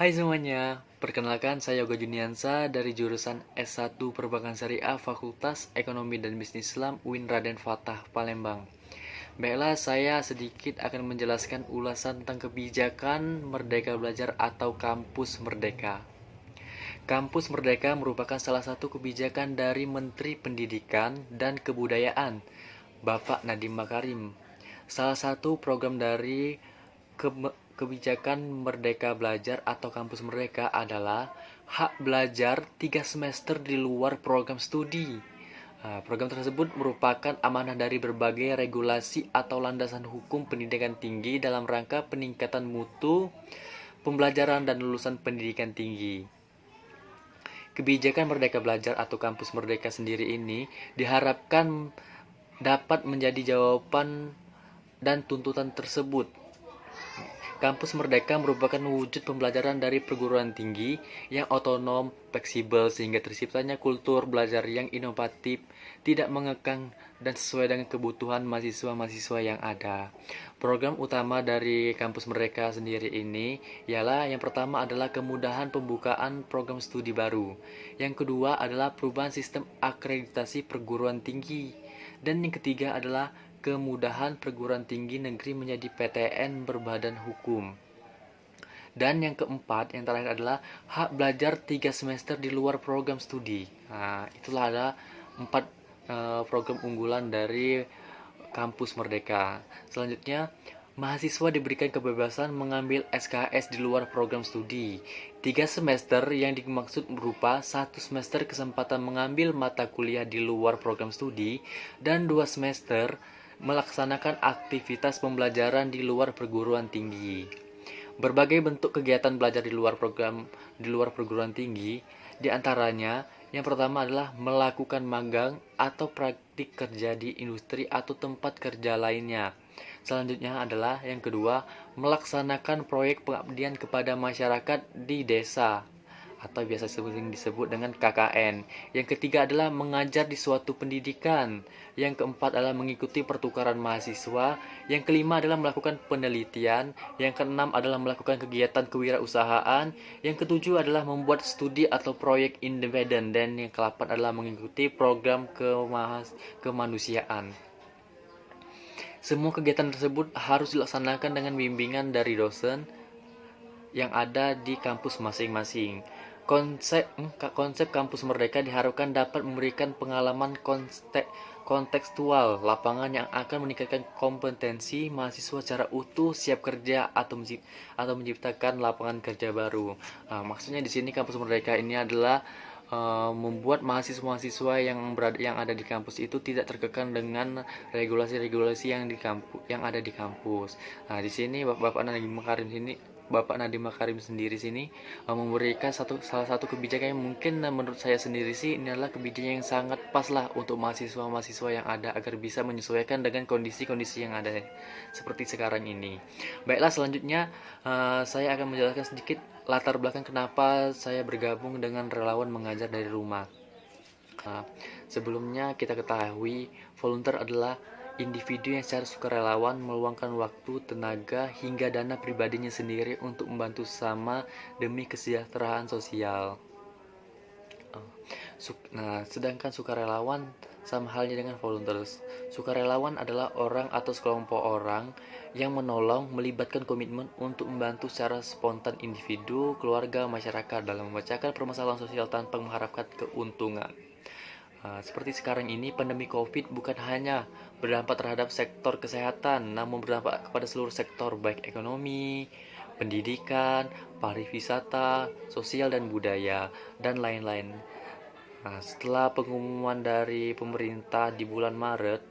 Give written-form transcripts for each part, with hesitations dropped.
Hai semuanya, perkenalkan saya Yoga Juniansa dari jurusan S1 Perbankan Syariah Fakultas Ekonomi dan Bisnis Islam UIN Raden Fatah, Palembang. Baiklah, saya sedikit akan menjelaskan ulasan tentang kebijakan Merdeka Belajar atau Kampus Merdeka. Kampus Merdeka merupakan salah satu kebijakan dari Menteri Pendidikan dan Kebudayaan, Bapak Nadiem Makarim. Salah satu program dari kebijakan Merdeka Belajar atau Kampus Merdeka adalah hak belajar 3 semester di luar program studi. Program tersebut merupakan amanah dari berbagai regulasi atau landasan hukum pendidikan tinggi dalam rangka peningkatan mutu pembelajaran dan lulusan pendidikan tinggi. Kebijakan Merdeka Belajar atau Kampus Merdeka sendiri ini diharapkan dapat menjadi jawaban dan tuntutan tersebut. Kampus Merdeka merupakan wujud pembelajaran dari perguruan tinggi yang otonom, fleksibel, sehingga terciptanya kultur belajar yang inovatif, tidak mengekang, dan sesuai dengan kebutuhan mahasiswa-mahasiswa yang ada. Program utama dari Kampus Merdeka sendiri ini ialah yang pertama adalah kemudahan pembukaan program studi baru. Yang kedua adalah perubahan sistem akreditasi perguruan tinggi. Dan yang ketiga adalah kemudahan perguruan tinggi negeri menjadi PTN berbadan hukum. Dan yang keempat, yang terakhir adalah hak belajar 3 semester di luar program studi. Nah, itulah ada 4 program unggulan dari Kampus Merdeka. Selanjutnya, mahasiswa diberikan kebebasan mengambil SKS di luar program studi. 3 semester yang dimaksud berupa 1 semester kesempatan mengambil mata kuliah di luar program studi dan 2 semester melaksanakan aktivitas pembelajaran di luar perguruan tinggi. Berbagai bentuk kegiatan belajar di luar perguruan tinggi, di antaranya yang pertama adalah melakukan magang atau praktik kerja di industri atau tempat kerja lainnya. Selanjutnya adalah yang kedua, melaksanakan proyek pengabdian kepada masyarakat di desa atau biasa sering disebut dengan KKN. Yang ketiga adalah mengajar di suatu pendidikan. Yang keempat adalah mengikuti pertukaran mahasiswa. Yang kelima adalah melakukan penelitian. Yang keenam adalah melakukan kegiatan kewirausahaan. Yang ketujuh adalah membuat studi atau proyek independen. Dan yang ke-8 adalah mengikuti program kemanusiaan. Semua kegiatan tersebut harus dilaksanakan dengan bimbingan dari dosen yang ada di kampus masing-masing. Konsep kampus merdeka diharapkan dapat memberikan pengalaman kontekstual lapangan yang akan meningkatkan kompetensi mahasiswa secara utuh, siap kerja atau menciptakan lapangan kerja baru. Nah, maksudnya di sini kampus merdeka ini adalah membuat mahasiswa-mahasiswa yang ada di kampus itu tidak terkekang dengan regulasi-regulasi yang ada di kampus. Nah, di sini Bapak Nadiem Makarim sendiri sini memberikan salah satu kebijakan yang mungkin menurut saya sendiri sih ini adalah kebijakan yang sangat pas lah untuk mahasiswa-mahasiswa yang ada agar bisa menyesuaikan dengan kondisi-kondisi yang ada seperti sekarang ini. Baiklah, selanjutnya saya akan menjelaskan sedikit latar belakang kenapa saya bergabung dengan relawan mengajar dari rumah. Sebelumnya kita ketahui volunteer adalah individu yang secara sukarelawan meluangkan waktu, tenaga, hingga dana pribadinya sendiri untuk membantu sesama demi kesejahteraan sosial. Sedangkan sukarelawan sama halnya dengan volunteers. Sukarelawan adalah orang atau sekelompok orang yang menolong, melibatkan komitmen untuk membantu secara spontan individu, keluarga, masyarakat dalam memecahkan permasalahan sosial tanpa mengharapkan keuntungan. Seperti sekarang ini, pandemi COVID bukan hanya berdampak terhadap sektor kesehatan, namun berdampak kepada seluruh sektor, baik ekonomi, pendidikan, pariwisata, sosial dan budaya, dan lain-lain. Setelah pengumuman dari pemerintah di bulan Maret,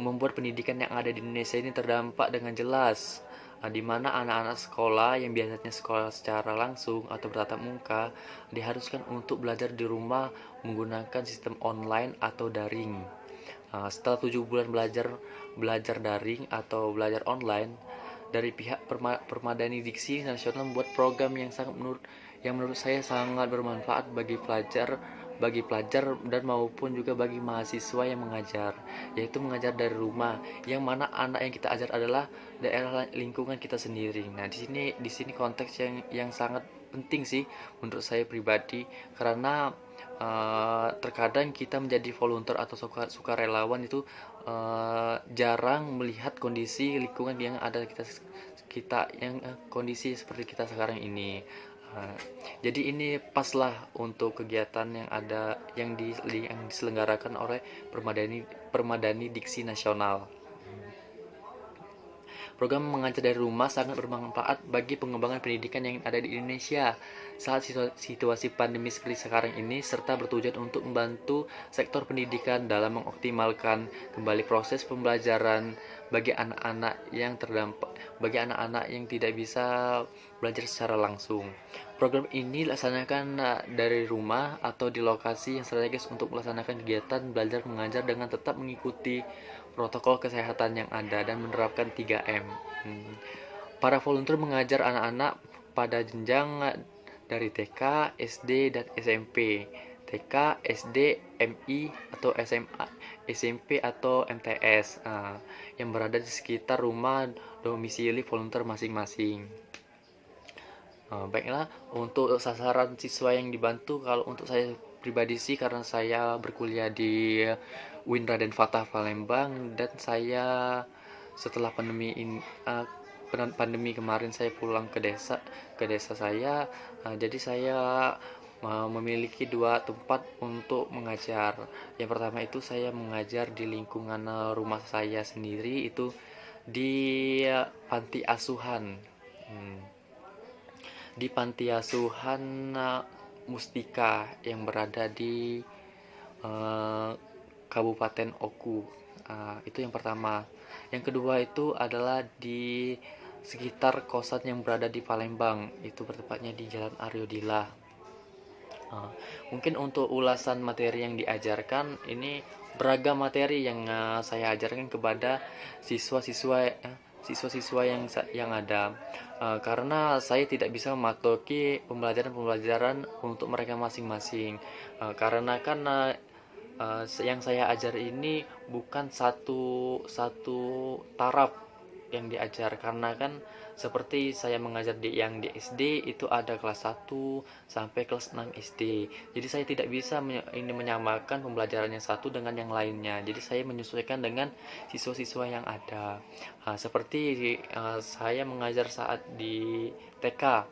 membuat pendidikan yang ada di Indonesia ini terdampak dengan jelas, di mana anak-anak sekolah yang biasanya sekolah secara langsung atau bertatap muka diharuskan untuk belajar di rumah menggunakan sistem online atau daring. Setelah 7 bulan belajar daring atau belajar online, dari pihak Permadani Diksi Nasional membuat program yang menurut saya sangat bermanfaat bagi pelajar bagi pelajar dan maupun juga bagi mahasiswa yang mengajar, yaitu mengajar dari rumah, yang mana anak yang kita ajar adalah daerah lingkungan kita sendiri. Nah, di sini konteks yang sangat penting sih menurut saya pribadi, karena terkadang kita menjadi volunteer atau sukarelawan itu jarang melihat kondisi lingkungan yang ada kita kita yang kondisi seperti kita sekarang ini. Nah, jadi ini paslah untuk kegiatan yang ada yang diselenggarakan oleh Permadani Permadani Diksi Nasional. Program mengajar dari rumah sangat bermanfaat bagi pengembangan pendidikan yang ada di Indonesia saat situasi pandemi seperti sekarang ini, serta bertujuan untuk membantu sektor pendidikan dalam mengoptimalkan kembali proses pembelajaran bagi anak-anak yang tidak bisa belajar secara langsung. Program ini dilaksanakan dari rumah atau di lokasi yang strategis untuk melaksanakan kegiatan belajar mengajar dengan tetap mengikuti protokol kesehatan yang ada dan menerapkan 3M. Para volunteer mengajar anak-anak pada jenjang dari TK, SD, dan SMP. TK, SD, MI, atau SMA, SMP, atau MTS yang berada di sekitar rumah domisili volunteer masing-masing. Baiklah, untuk sasaran siswa yang dibantu, kalau untuk saya pribadi sih, karena saya berkuliah di UIN Raden Fatah Palembang, dan saya setelah pandemi kemarin saya pulang ke desa saya, jadi saya memiliki dua tempat untuk mengajar. Yang pertama itu saya mengajar di lingkungan rumah saya sendiri, itu di panti asuhan. Di panti asuhan Mustika yang berada di Kabupaten Oku. Itu yang pertama. Yang kedua itu adalah di sekitar kosan yang berada di Palembang, itu bertepatnya di Jalan Aryo Dila. Mungkin untuk ulasan materi yang diajarkan, ini beragam materi yang saya ajarkan kepada siswa-siswa yang ada, karena saya tidak bisa mematoki pembelajaran untuk mereka masing-masing, karena kan yang saya ajar ini bukan satu taraf yang diajar, karena kan seperti saya mengajar di SD itu ada kelas 1 sampai kelas 6 SD. Jadi saya tidak bisa menyamakan pembelajaran yang satu dengan yang lainnya. Jadi saya menyesuaikan dengan siswa-siswa yang ada. Seperti saya mengajar saat di TK.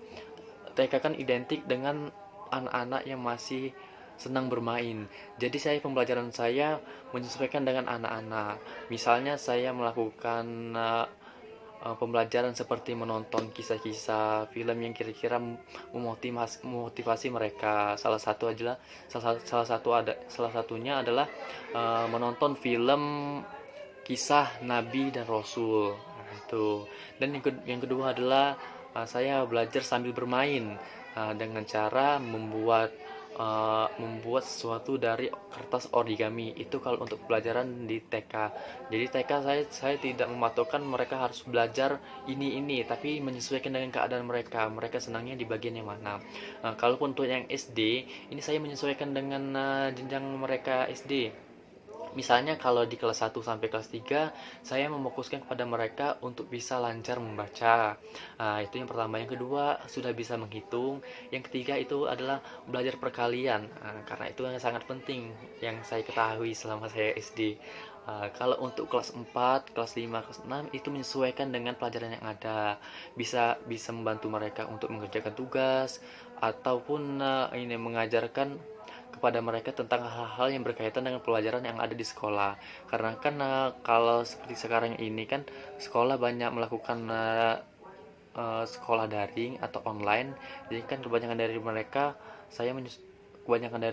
TK kan identik dengan anak-anak yang masih senang bermain. Jadi pembelajaran saya menyesuaikan dengan anak-anak. Misalnya saya melakukan pembelajaran seperti menonton kisah-kisah film yang kira-kira memotivasi mereka. Salah satunya adalah menonton film kisah Nabi dan Rasul. Nah, itu. Dan yang kedua adalah saya belajar sambil bermain dengan cara membuat sesuatu dari kertas origami. Itu kalau untuk pelajaran di TK. Jadi TK saya tidak mematokkan mereka harus belajar ini, tapi menyesuaikan dengan keadaan mereka senangnya di bagian yang mana. Kalaupun untuk yang SD, ini saya menyesuaikan dengan jenjang mereka SD. Misalnya kalau di kelas 1 sampai kelas 3, saya memfokuskan kepada mereka untuk bisa lancar membaca. Itu yang pertama. Yang kedua, sudah bisa menghitung. Yang ketiga itu adalah belajar perkalian. Karena itu yang sangat penting yang saya ketahui selama saya SD. Kalau untuk kelas 4, kelas 5, kelas 6 itu menyesuaikan dengan pelajaran yang ada. Bisa membantu mereka untuk mengerjakan tugas ataupun ini mengajarkan kepada mereka tentang hal-hal yang berkaitan dengan pelajaran yang ada di sekolah. Karena kan kalau seperti sekarang ini kan sekolah banyak melakukan sekolah daring atau online. Jadi kan kebanyakan dari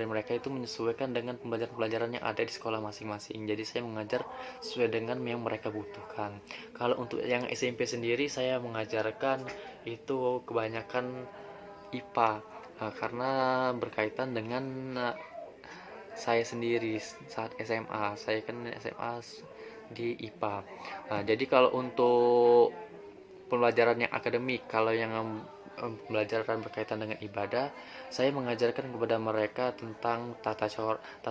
mereka itu menyesuaikan dengan pembelajaran yang ada di sekolah masing-masing. Jadi saya mengajar sesuai dengan yang mereka butuhkan. Kalau untuk yang SMP sendiri, saya mengajarkan itu kebanyakan IPA, karena berkaitan dengan saya sendiri saat SMA. Saya kan SMA di IPA. Jadi kalau untuk pembelajaran yang akademik, kalau yang pembelajaran berkaitan dengan ibadah, saya mengajarkan kepada mereka tentang tata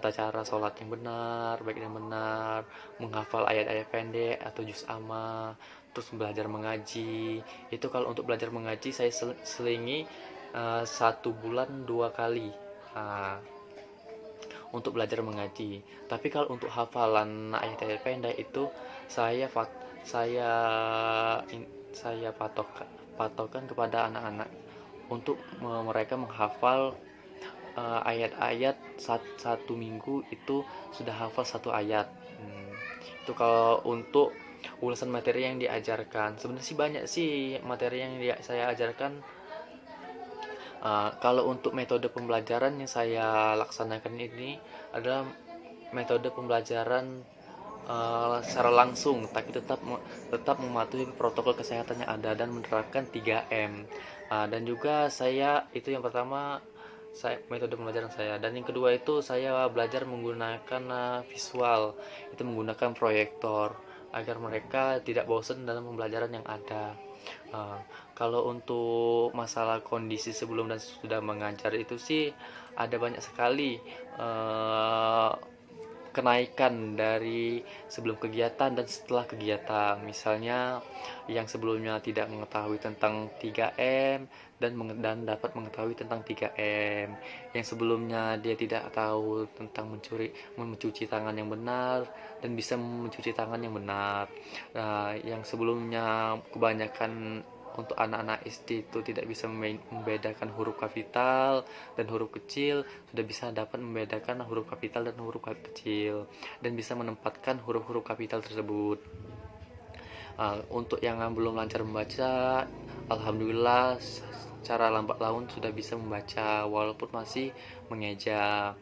cara sholat yang benar, baik yang benar, menghafal ayat-ayat pendek atau juz amma, terus belajar mengaji. Itu kalau untuk belajar mengaji saya selingi 1 bulan 2 kali untuk belajar mengaji. Tapi kalau untuk hafalan ayat-ayat pendek itu saya saya saya patokan kepada anak-anak untuk mereka menghafal ayat-ayat satu minggu itu sudah hafal 1 ayat. Itu kalau untuk ulasan materi yang diajarkan. Sebenarnya sih banyak sih materi yang saya ajarkan. Kalau untuk metode pembelajaran yang saya laksanakan ini adalah metode pembelajaran secara langsung, tapi tetap mematuhi protokol kesehatan yang ada dan menerapkan 3M. Dan juga saya itu yang pertama, metode pembelajaran saya, dan yang kedua itu saya belajar menggunakan visual, itu menggunakan proyektor agar mereka tidak bosan dalam pembelajaran yang ada. Kalau untuk masalah kondisi sebelum dan sudah mengajar itu sih ada banyak sekali kenaikan dari sebelum kegiatan dan setelah kegiatan. Misalnya yang sebelumnya tidak mengetahui tentang 3M dan dapat mengetahui tentang 3M. Yang sebelumnya dia tidak tahu tentang mencuci tangan yang benar dan bisa mencuci tangan yang benar. Nah, yang sebelumnya kebanyakan untuk anak-anak SD itu tidak bisa membedakan huruf kapital dan huruf kecil, sudah bisa dapat membedakan huruf kapital dan huruf kecil dan bisa menempatkan huruf-huruf kapital tersebut. Untuk yang belum lancar membaca, alhamdulillah secara lambat laun sudah bisa membaca walaupun masih mengeja.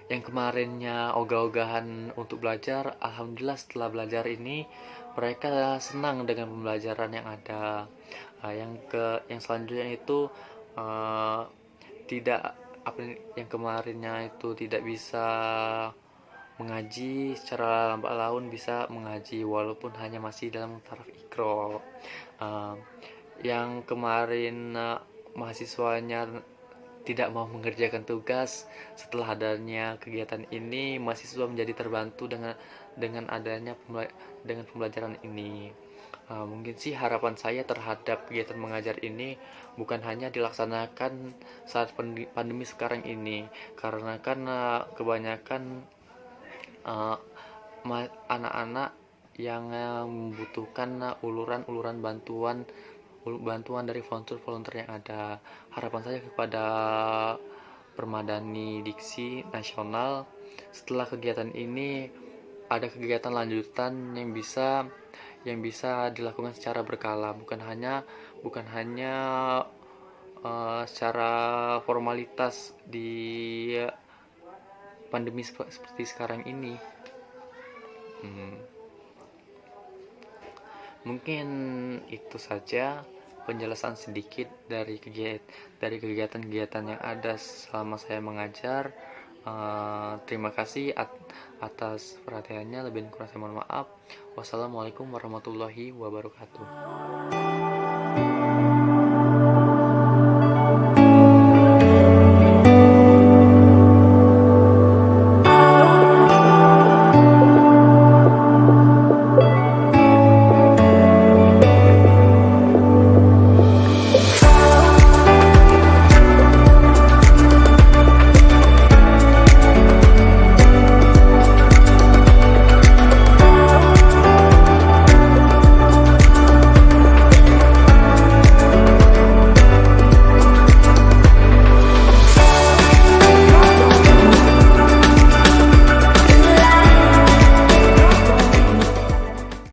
Yang kemarinnya ogah-ogahan untuk belajar, alhamdulillah setelah belajar ini mereka senang dengan pembelajaran yang ada. Yang selanjutnya itu tidak yang kemarinnya itu tidak bisa mengaji, secara lambat laun bisa mengaji walaupun hanya masih dalam taraf ikro. Yang kemarin mahasiswanya tidak mau mengerjakan tugas, setelah adanya kegiatan ini mahasiswa menjadi terbantu dengan adanya pembelajaran ini. Mungkin sih harapan saya terhadap kegiatan mengajar ini bukan hanya dilaksanakan saat pandemi sekarang ini, karena kan kebanyakan anak-anak yang membutuhkan uluran bantuan dari volunteer yang ada. Harapan saya kepada Permadani Diksi Nasional, setelah kegiatan ini ada kegiatan lanjutan yang bisa dilakukan secara berkala, bukan hanya secara formalitas di pandemi seperti sekarang ini. Mungkin itu saja penjelasan sedikit dari kegiatan-kegiatan yang ada selama saya mengajar. Terima kasih atas perhatiannya. Lebih kurang saya mohon maaf. Wassalamualaikum warahmatullahi wabarakatuh.